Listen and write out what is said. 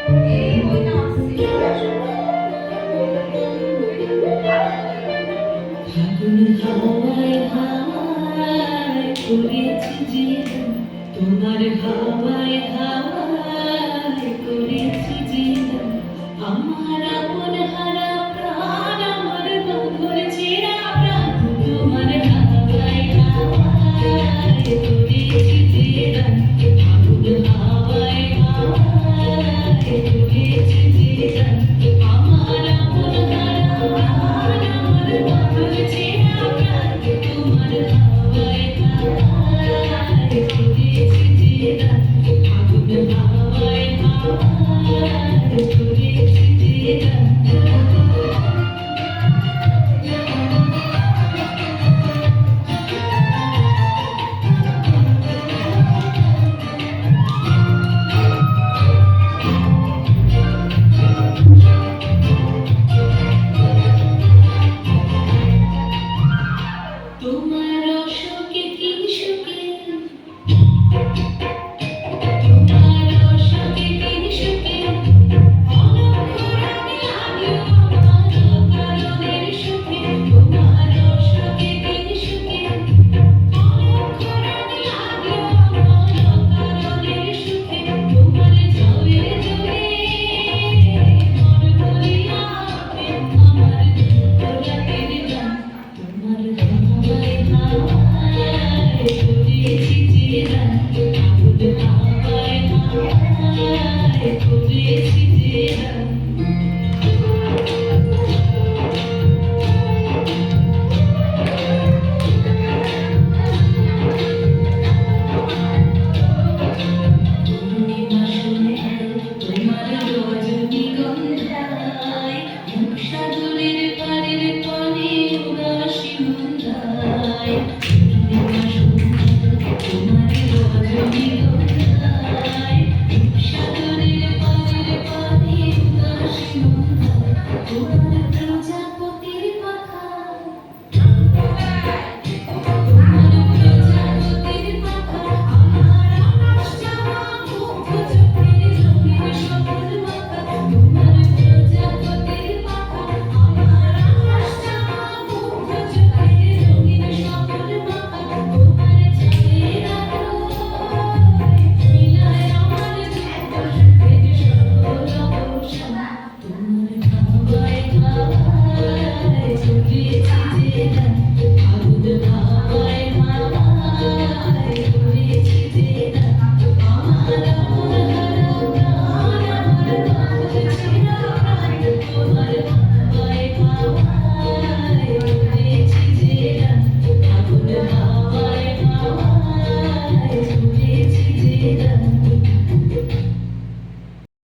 ফাগুন হাওয়ায় হাওয়ায় করেছি জীবন, তোমার হাওয়ায় হাওয়ায় করেছি জীবন। আমার আপন হারা প্রাণ, আমার বন্ধুর চেরা প্রাণ, তোমার হাওয়ায় হাওয়ায় করেছি জীবন। ফাগুন হাওয়ায় হাওয়ায় করেছি জীবন। আমার আপন হারা প্রাণ, আমার বন্ধুর চেরা প্রাণ, তোমার হাওয়ায় হাওয়ায় করেছি জীবন। ফাগুন হাওয়ায় হাওয়ায় করেছি জীবন। তোমার অশোকে কি সুখে, তোমার অশোকে কি সুখে, অলক্ষ রাগে লাগলো আমার কারণের সুখে। তোমার অশোকে কি সুখে, অলক্ষ রাগে লাগলো আমার কারণের সুখে। তোমার জলে জলে মন ভরিয়া আমার দুঃখ রাতের গান। তোমার হাওয়ায় হাওয়ায় করেছি জীবন, ফাগুন হাওয়ায় হাওয়ায় করেছি